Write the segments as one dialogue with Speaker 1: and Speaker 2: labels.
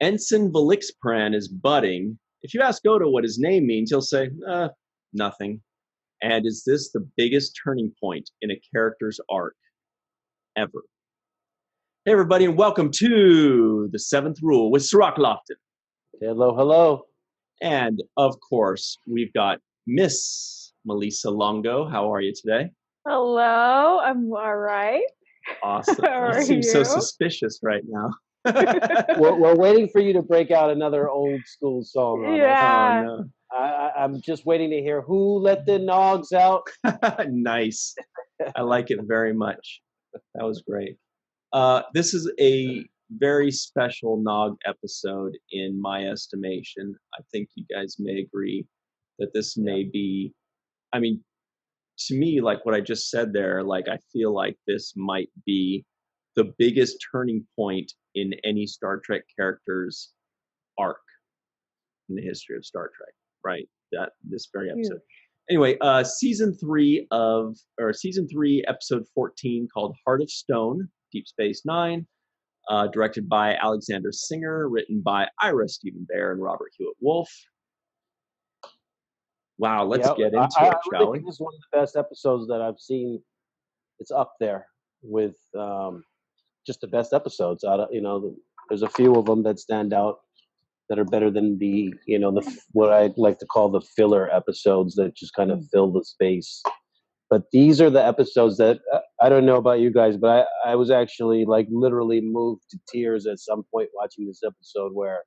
Speaker 1: Ensign Velixpran is budding. If you ask Odo what his name means, he'll say, nothing. And is this the biggest turning point in a character's arc ever? Hey, everybody, and welcome to The Seventh Rule with Cirroc Lofton.
Speaker 2: Hello, hello.
Speaker 1: And, of course, we've got Miss Malissa Longo. How are you today?
Speaker 3: Hello, I'm all right.
Speaker 1: Awesome.
Speaker 3: How
Speaker 1: You seem
Speaker 3: are
Speaker 1: so
Speaker 3: you?
Speaker 1: suspicious right now.
Speaker 2: We're waiting for you to break out another old school song on us.
Speaker 3: Yeah.
Speaker 1: Oh, no.
Speaker 2: I'm just waiting to hear who let the Nogs out.
Speaker 1: Nice. I like it very much. That was great. This is a very special Nog episode in my estimation. I think you guys may agree that this may be, I mean, to me, like what I just said there, like I feel like this might be the biggest turning point in any Star Trek character's arc in the history of Star Trek, right? This very episode. Anyway, season 3, episode 14, called Heart of Stone, Deep Space Nine, directed by Alexander Singer, written by Ira Stephen Bear and Robert Hewitt Wolf. Wow, let's get into it, shall we?
Speaker 2: This is one of the best episodes that I've seen. It's up there with just the best episodes. There's a few of them that stand out that are better than the what I like to call the filler episodes that just kind of fill the space. But these are the episodes that I don't know about you guys, but I was actually like literally moved to tears at some point watching this episode where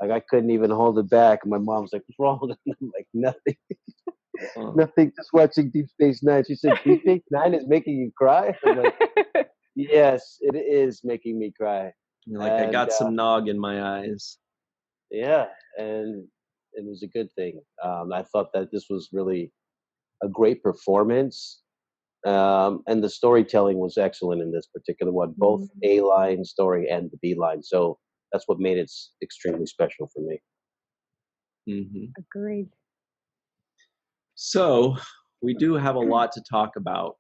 Speaker 2: like I couldn't even hold it back. And my mom's like, "What's wrong?" And I'm like, "Nothing, nothing. Just watching Deep Space Nine." She said, "Deep Space Nine is making you cry." I'm like, "Yes, it is making me cry."
Speaker 1: You're like, I got some Nog in my eyes.
Speaker 2: Yeah, and it was a good thing. I thought that this was really a great performance, and the storytelling was excellent in this particular one, both A-line story and the B-line. So that's what made it extremely special for me.
Speaker 1: Mm-hmm.
Speaker 3: Agreed.
Speaker 1: So we do have a lot to talk about.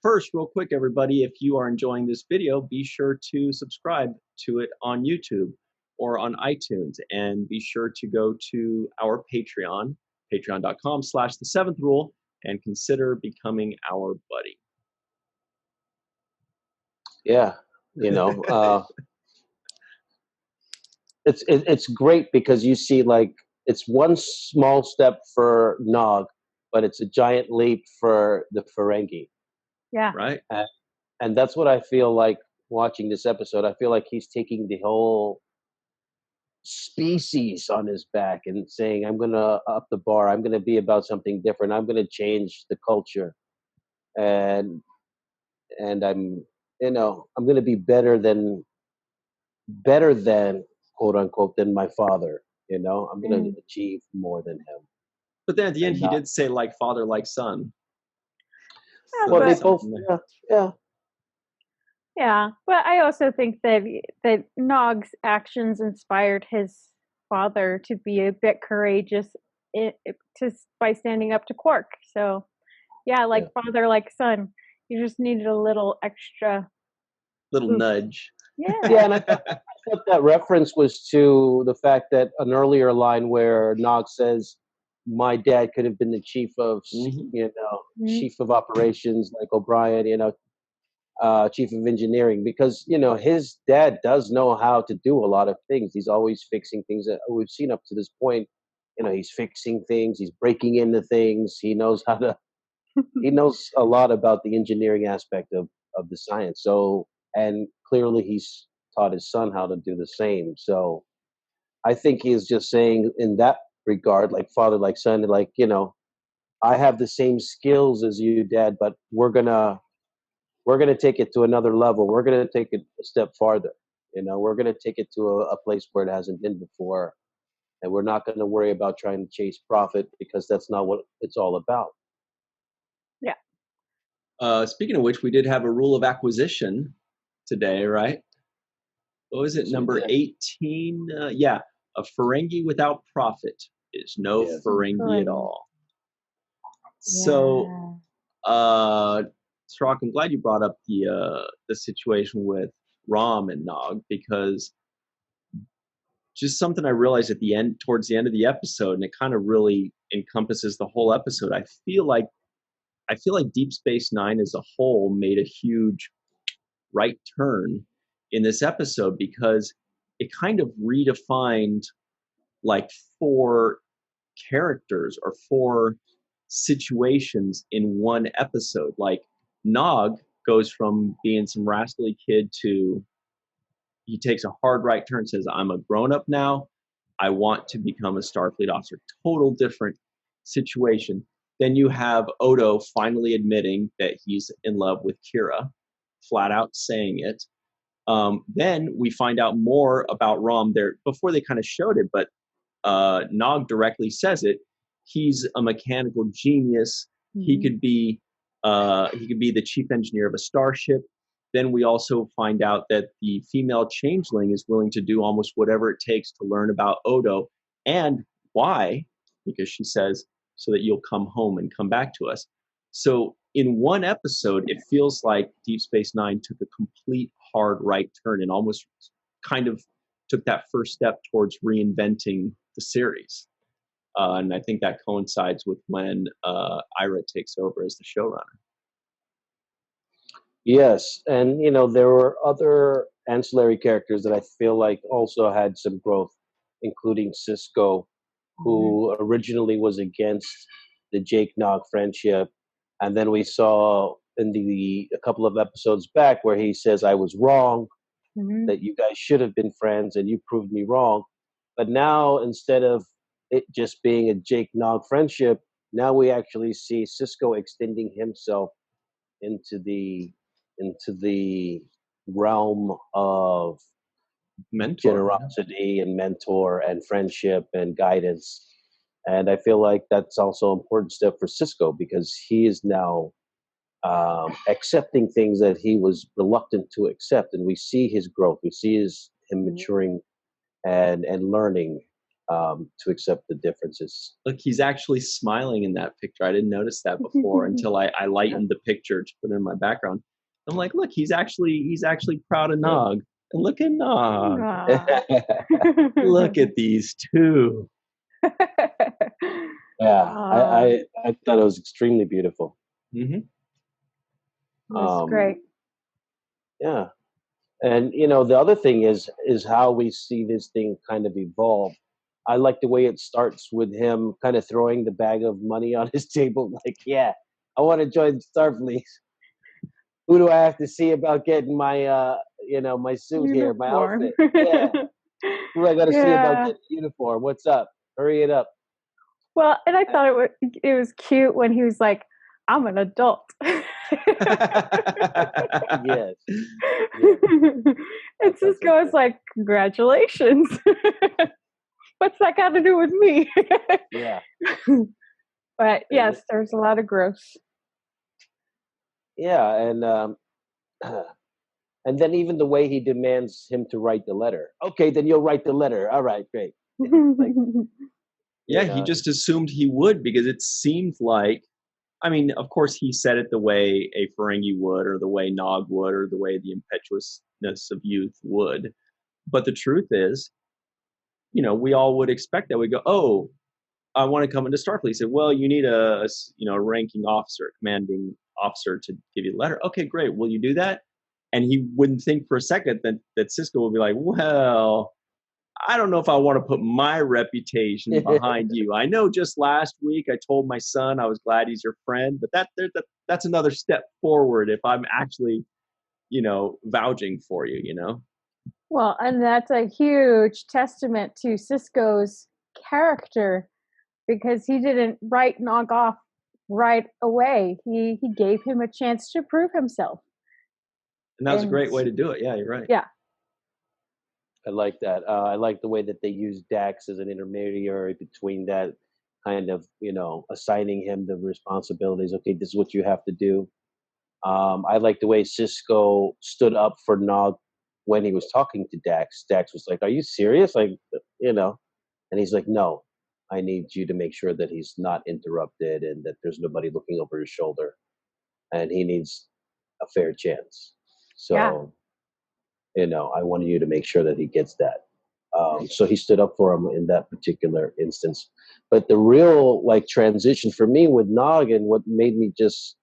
Speaker 1: First, real quick, everybody, if you are enjoying this video, be sure to subscribe to it on YouTube or on iTunes, and be sure to go to our Patreon, patreon.com/the7th-rule, and consider becoming our buddy.
Speaker 2: Yeah, it's great because you see like it's one small step for Nog, but it's a giant leap for the Ferengi.
Speaker 3: Yeah.
Speaker 1: Right.
Speaker 2: And that's what I feel like watching this episode. I feel like he's taking the whole species on his back and saying, I'm going to up the bar. I'm going to be about something different. I'm going to change the culture. And I'm going to be better than quote unquote than my father. I'm going to achieve more than him.
Speaker 1: But then at the end, he did say like father, like son.
Speaker 3: Yeah,
Speaker 2: well, they both, yeah.
Speaker 3: Yeah, but I also think that Nog's actions inspired his father to be a bit courageous by standing up to Quark. So, father, like son. You just needed a little extra
Speaker 1: nudge.
Speaker 3: Yeah.
Speaker 2: Yeah, and I thought that reference was to the fact that an earlier line where Nog says, "My dad could have been the chief of, chief of operations like O'Brien, chief of engineering," because his dad does know how to do a lot of things. He's always fixing things that we've seen up to this point. He's fixing things. He's breaking into things. He knows how to. He knows a lot about the engineering aspect of the science. So, and clearly he's taught his son how to do the same. So, I think he's just saying in that regard, like father, like son, like I have the same skills as you, Dad, but we're gonna take it to another level. We're going to take it a step farther. We're going to take it to a place where it hasn't been before. And we're not going to worry about trying to chase profit because that's not what it's all about.
Speaker 3: Yeah.
Speaker 1: Speaking of which, we did have a rule of acquisition today, right? What was it? Number 18? A Ferengi without profit is no Ferengi at all.
Speaker 3: Yeah.
Speaker 1: So, Cirroc, I'm glad you brought up the situation with Rom and Nog, because just something I realized at the end, towards the end of the episode, and it kind of really encompasses the whole episode. I feel like Deep Space Nine as a whole made a huge right turn in this episode, because it kind of redefined like 4 characters or 4 situations in one episode. Like Nog goes from being some rascally kid to, he takes a hard right turn, says, I'm a grown up now. I want to become a Starfleet officer. Total different situation. Then you have Odo finally admitting that he's in love with Kira, flat out saying it. Then we find out more about Rom there before they kind of showed it, but Nog directly says it. He's a mechanical genius. Mm-hmm. He could be the chief engineer of a starship. Then we also find out that the female changeling is willing to do almost whatever it takes to learn about Odo. And why? Because she says, so that you'll come home and come back to us. So in one episode, it feels like Deep Space Nine took a complete hard right turn and almost kind of took that first step towards reinventing the series. And I think that coincides with when Ira takes over as the showrunner.
Speaker 2: Yes, and there were other ancillary characters that I feel like also had some growth, including Sisko, who originally was against the Jake Nog friendship, and then we saw in a couple of episodes back where he says, I was wrong, that you guys should have been friends and you proved me wrong. But now, instead of it just being a Jake Nog friendship, now we actually see Sisko extending himself into the realm of generosity and mentor and friendship and guidance. And I feel like that's also an important step for Sisko, because he is now accepting things that he was reluctant to accept. And we see his growth. We see him maturing and learning to accept the differences.
Speaker 1: Look, he's actually smiling in that picture. I didn't notice that before until I lightened the picture to put it in my background. I'm like, look, he's actually proud of Nog. And look at Nog. Look at these two.
Speaker 2: Yeah, I thought it was extremely beautiful.
Speaker 3: Mm-hmm. That's great.
Speaker 2: Yeah. And, the other thing is how we see this thing kind of evolve. I like the way it starts with him kind of throwing the bag of money on his table. Like, yeah, I want to join Starfleet. Who do I have to see about getting my, my suit here, my outfit? Yeah. Who I got to see about getting the uniform? What's up? Hurry it up.
Speaker 3: Well, and I thought it was cute when he was like, I'm an adult.
Speaker 2: Yes.
Speaker 3: And Sisko is like, congratulations. What's that got to do with me?
Speaker 2: Yeah.
Speaker 3: But yes, there's a lot of growth.
Speaker 2: Yeah, and then even the way he demands him to write the letter. Okay, then you'll write the letter. All right, great.
Speaker 1: Yeah, he just assumed he would, because it seemed like, I mean, of course he said it the way a Ferengi would, or the way Nog would, or the way the impetuousness of youth would. But the truth is, we all would expect that. We go, oh, I want to come into Starfleet. He said, well, you need a ranking officer, commanding officer to give you a letter. Okay, great. Will you do that? And he wouldn't think for a second that Sisko would be like, well, I don't know if I want to put my reputation behind you. I know just last week I told my son I was glad he's your friend, but that's another step forward if I'm actually, vouching for you,
Speaker 3: Well, and that's a huge testament to Sisko's character, because he didn't write Nog off right away. He gave him a chance to prove himself.
Speaker 1: And that was a great way to do it. Yeah, you're right.
Speaker 3: Yeah.
Speaker 2: I like that. I like the way that they use Dax as an intermediary between that kind of, assigning him the responsibilities. Okay, this is what you have to do. I like the way Sisko stood up for Nog when he was talking to Dax. Dax was like, are you serious? Like, and he's like, no, I need you to make sure that he's not interrupted and that there's nobody looking over his shoulder. And he needs a fair chance. So, I wanted you to make sure that he gets that. So he stood up for him in that particular instance. But the real like transition for me with Nog, and what made me just,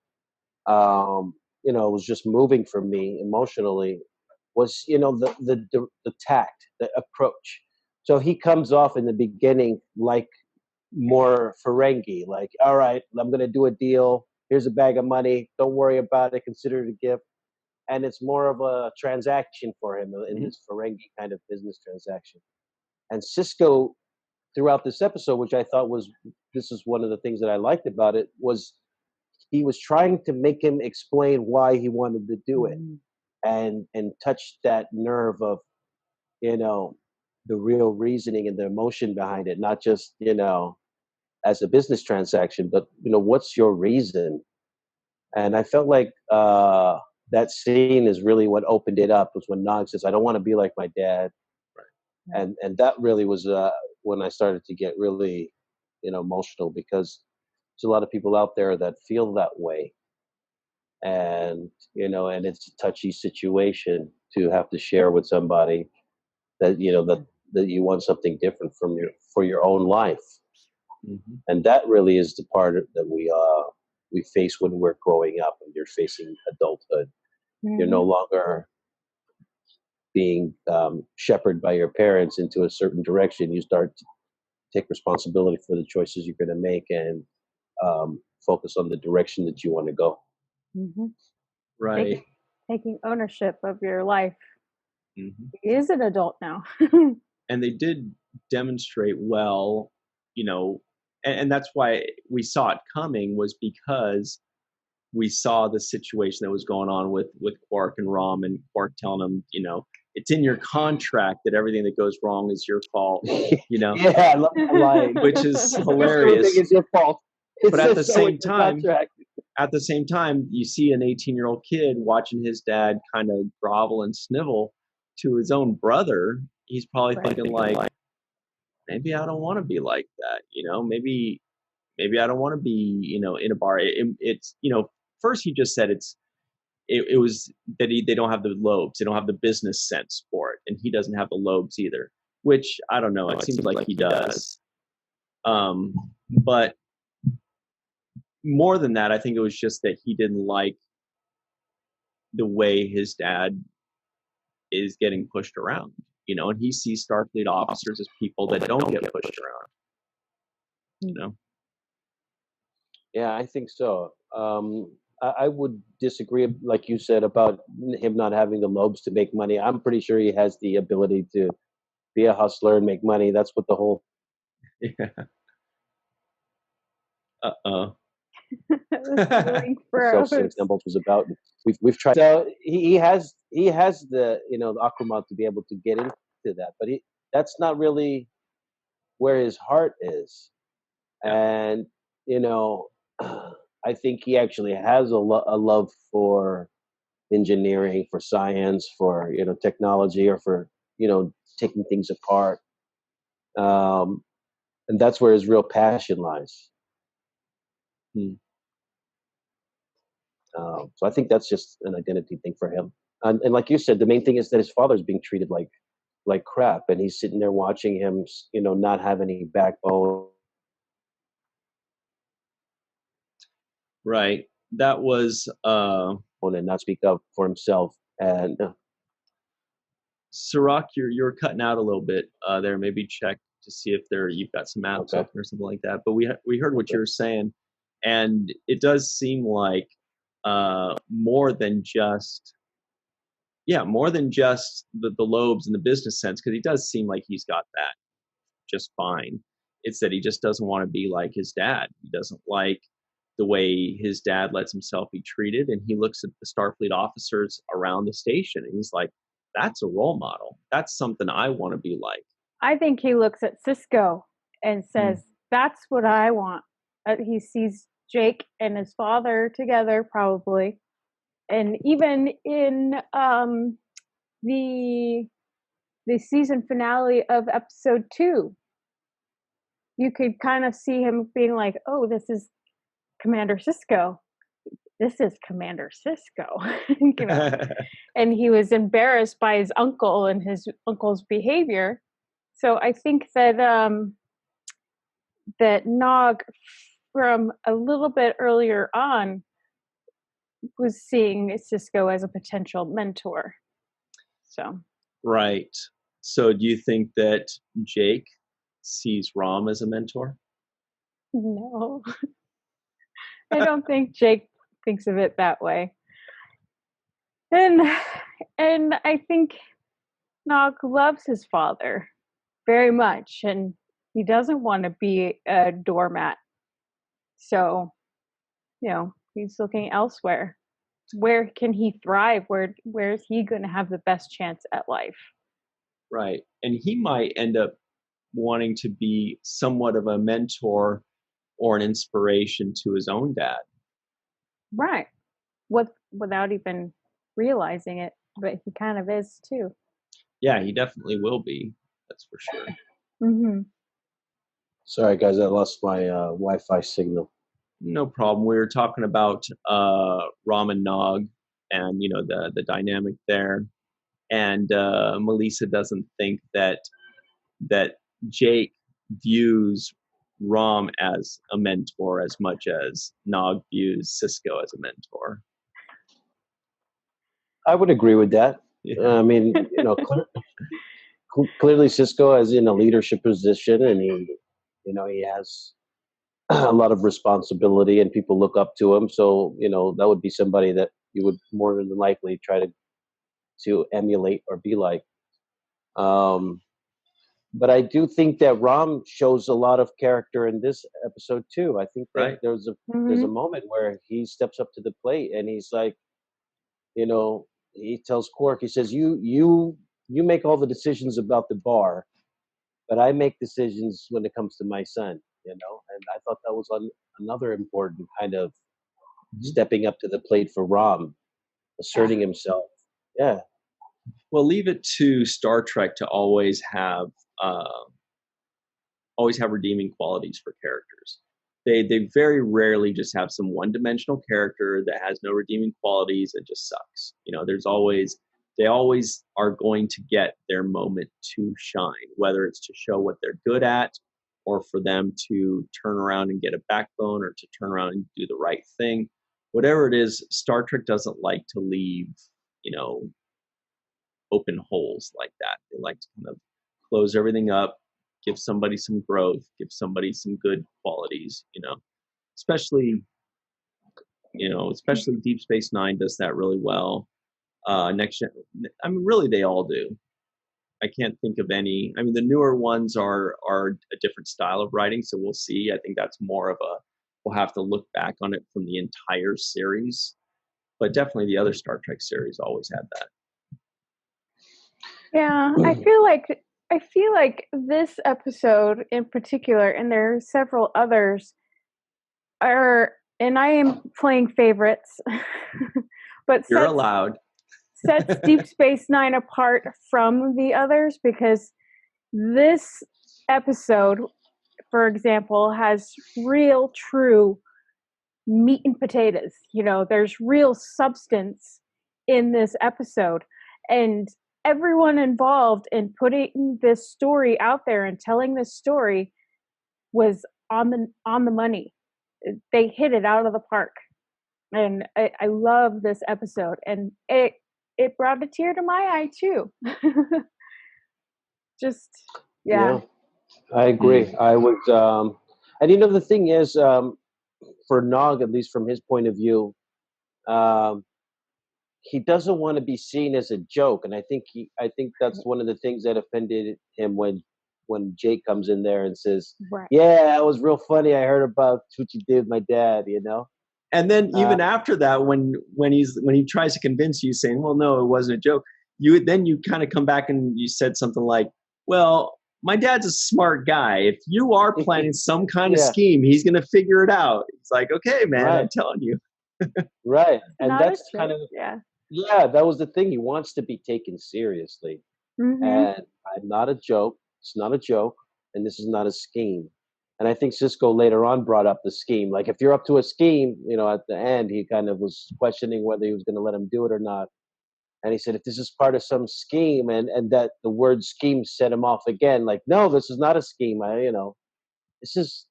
Speaker 2: was just moving for me emotionally, was the tact, the approach. So he comes off in the beginning like more Ferengi, like, all right, I'm going to do a deal. Here's a bag of money. Don't worry about it. Consider it a gift. And it's more of a transaction for him in this Ferengi kind of business transaction. And Sisko, throughout this episode, which I thought this is one of the things that I liked about it, was he was trying to make him explain why he wanted to do it, and touch that nerve of, the real reasoning and the emotion behind it, not just, as a business transaction, but, what's your reason? And I felt like that scene is really what opened it up, was when Nog says, I don't want to be like my dad. Right. And that really was when I started to get really, emotional, because there's a lot of people out there that feel that way. And, and it's a touchy situation to have to share with somebody that, that you want something different for your own life. Mm-hmm. And that really is the part that we face when we're growing up and you're facing adulthood. Mm-hmm. You're no longer being shepherded by your parents into a certain direction. You start to take responsibility for the choices you're going to make, and focus on the direction that you want to go.
Speaker 3: Mm-hmm.
Speaker 1: Right.
Speaker 3: Taking ownership of your life.
Speaker 1: Mm-hmm.
Speaker 3: He is an adult now.
Speaker 1: And they did demonstrate well, and that's why we saw it coming, was because we saw the situation that was going on with Quark and Rom, and Quark telling him, it's in your contract that everything that goes wrong is your fault,
Speaker 2: Yeah, I love that line.
Speaker 1: Which is hilarious.
Speaker 2: Everything is your fault.
Speaker 1: But at the same time, you see an 18-year-old kid watching his dad kind of grovel and snivel to his own brother. He's probably thinking like, maybe I don't want to be like that, maybe I don't want to be, in a bar. It's, first he just said it was that they don't have the lobes. They don't have the business sense for it. And he doesn't have the lobes either, which I don't know. It seems like he does. But more than that, I think it was just that he didn't like the way his dad is getting pushed around, and he sees Starfleet officers as people that don't get pushed around,
Speaker 2: Yeah, I think so. I would disagree, like you said, about him not having the lobes to make money. I'm pretty sure he has the ability to be a hustler and make money. That's what the whole self-symbols was about. We've tried. So he has the the Akuma to be able to get into that, but that's not really where his heart is. And I think he actually has a love for engineering, for science, for technology, or for taking things apart, and that's where his real passion lies. So I think that's just an identity thing for him. And like you said, the main thing is that his father's being treated like crap, and he's sitting there watching him, not have any backbone.
Speaker 1: Right. That was
Speaker 2: and not speak up for himself. And
Speaker 1: Cirroc, you're cutting out a little bit there. Maybe check to see if you've got some apps open or something like that. But we heard what you were saying, and it does seem like more than just the lobes and the business sense, because he does seem like he's got that just fine. It's that he just doesn't want to be like his dad. He doesn't like the way his dad lets himself be treated, and he looks at the Starfleet officers around the station and he's like, that's a role model. That's something I want to be like.
Speaker 3: I think he looks at Sisko and says, that's what I want. He sees Jake and his father together, probably. And even in the season finale of episode 2, you could kind of see him being like, oh, this is Commander Sisko. This is Commander Sisko. And he was embarrassed by his uncle and his uncle's behavior. So I think that that Nog, from a little bit earlier on, was seeing Sisko as a potential mentor. So
Speaker 1: Right. So do you think that Jake sees Rom as a mentor?
Speaker 3: no, I don't think Jake thinks of it that way. And I think Nog loves his father very much, and he doesn't want to be a doormat. So, he's looking elsewhere. Where can he thrive? Where is he going to have the best chance at life?
Speaker 1: Right. And he might end up wanting to be somewhat of a mentor or an inspiration to his own dad.
Speaker 3: Right. Without even realizing it, but he kind of is too.
Speaker 1: Yeah, he definitely will be. That's for sure.
Speaker 3: Mm-hmm.
Speaker 2: Sorry, guys, I lost my Wi-Fi signal.
Speaker 1: No problem. We were talking about Rom and Nog, and the dynamic there. And Malissa doesn't think that Jake views Rom as a mentor as much as Nog views Sisko as a mentor.
Speaker 2: I would agree with that.
Speaker 1: Yeah.
Speaker 2: I mean, clearly Sisko is in a leadership position, and he has a lot of responsibility, and people look up to him. So that would be somebody that you would more than likely try to emulate or be like. But I do think that Rom shows a lot of character in this episode too. I think that
Speaker 1: Right.
Speaker 2: there's a
Speaker 3: Mm-hmm.
Speaker 2: moment where he steps up to the plate and he's like, he tells Quark, he says, you make all the decisions about the bar, but I make decisions when it comes to my son, and I thought that was another important kind of stepping up to the plate for Rom, asserting himself. Yeah.
Speaker 1: Well, leave it to Star Trek to always have redeeming qualities for characters. They very rarely just have some one-dimensional character that has no redeeming qualities and just sucks. They always are going to get their moment to shine, whether it's to show what they're good at, or for them to turn around and get a backbone, or to turn around and do the right thing. Whatever it is, Star Trek doesn't like to leave, open holes like that. They like to kind of close everything up, give somebody some growth, give somebody some good qualities, especially Deep Space Nine does that really well. Next Gen, really they all do. I can't think of any. The newer ones are a different style of writing, so we'll see. I think that's more of we'll have to look back on it from the entire series, but definitely the other Star Trek series always had that.
Speaker 3: Yeah, I feel like this episode in particular, and there are several others, and I am playing favorites, but
Speaker 1: You're allowed.
Speaker 3: Sets Deep Space Nine apart from the others, because this episode, for example, has real, true meat and potatoes. There's real substance in this episode, and everyone involved in putting this story out there and telling this story was on the money. They hit it out of the park, and I love this episode, and it brought a tear to my eye too. Just yeah.
Speaker 2: I agree. I would, and the thing is, for Nog, at least from his point of view, he doesn't want to be seen as a joke, and I think that's one of the things that offended him when Jake comes in there and says,
Speaker 3: Right.
Speaker 2: "Yeah, that was real funny. I heard about what you did with my dad."
Speaker 1: And then even after that, when he tries to convince you, saying, "Well, no, it wasn't a joke," you kind of come back and you said something like, "Well, my dad's a smart guy. If you are planning some kind of scheme, he's going to figure it out." It's like, okay, man,
Speaker 2: right.
Speaker 1: I'm telling you.
Speaker 2: Right, and that's kind of that was the thing. He wants to be taken seriously, and I'm not a joke. It's not a joke, and this is not a scheme. And I think Sisko later on brought up the scheme. Like, if you're up to a scheme, at the end, he kind of was questioning whether he was going to let him do it or not. And he said, if this is part of some scheme, and that the word scheme set him off again, like, no, this is not a scheme. This is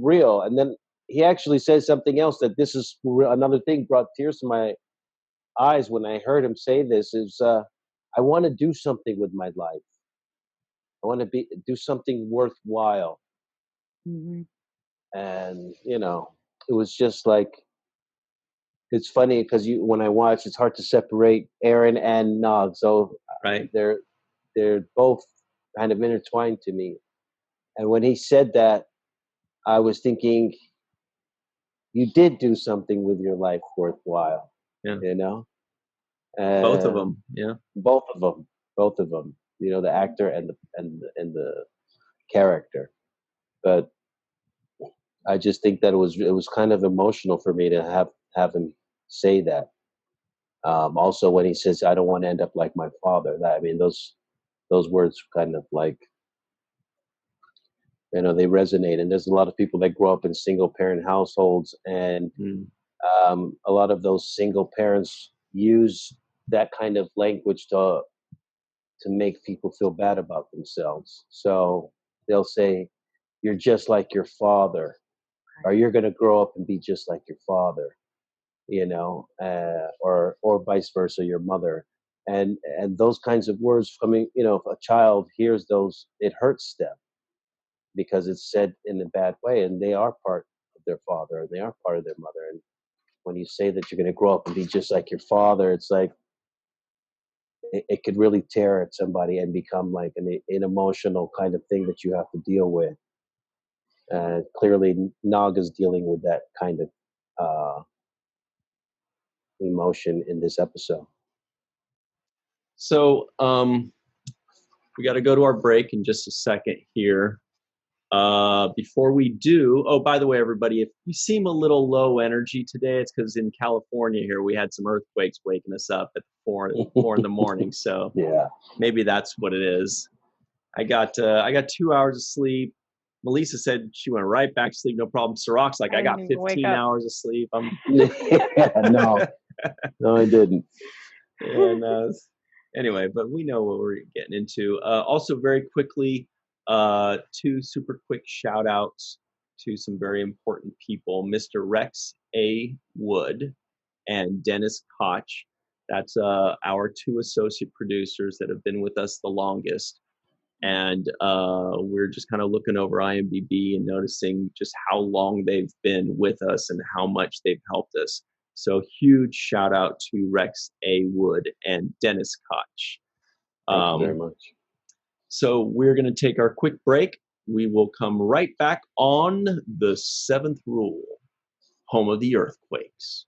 Speaker 2: real. And then he actually said something else, that this is another thing, brought tears to my eyes when I heard him say this, is I want to do something with my life. I want to do something worthwhile.
Speaker 3: Mm-hmm.
Speaker 2: And it was just like, it's funny because when I watch, it's hard to separate Aron and Nog. So
Speaker 1: right,
Speaker 2: they're both kind of intertwined to me. And when he said that, I was thinking, you did do something with your life worthwhile.
Speaker 1: Yeah.
Speaker 2: Both
Speaker 1: of them. Yeah.
Speaker 2: Both of them. The actor and the character. But I just think that it was kind of emotional for me to have him say that. Also, when he says, "I don't want to end up like my father," those words kind of like, they resonate. And there's a lot of people that grow up in single parent households, and a lot of those single parents use that kind of language to make people feel bad about themselves. So they'll say, "You're just like your father," or "You're going to grow up and be just like your father," or vice versa, your mother. And those kinds of words coming, if a child hears those, it hurts them because it's said in a bad way, and they are part of their father, and they are part of their mother. And when you say that you're going to grow up and be just like your father, it's like, it could really tear at somebody and become like an emotional kind of thing that you have to deal with. Clearly, Nog is dealing with that kind of emotion in this episode.
Speaker 1: So we got to go to our break in just a second here. Before we do, oh, by the way, everybody, if we seem a little low energy today, it's because in California here we had some earthquakes waking us up at 4 in the morning. So
Speaker 2: yeah,
Speaker 1: maybe that's what it is. I got 2 hours of sleep. Melissa said she went right back to sleep, no problem. Cirroc's like, I got 15 hours of sleep.
Speaker 2: No, I didn't.
Speaker 1: And anyway, but we know what we're getting into. Also, very quickly, 2 super quick shout outs to some very important people, Mr. Rex A. Wood and Dennis Koch. That's our 2 associate producers that have been with us the longest. And we're just kind of looking over IMDb and noticing just how long they've been with us and how much they've helped us. So huge shout out to Rex A. Wood and Dennis Koch.
Speaker 2: Thank you very much.
Speaker 1: So we're going to take our quick break. We will come right back on The Seventh Rule, Home of the Earthquakes.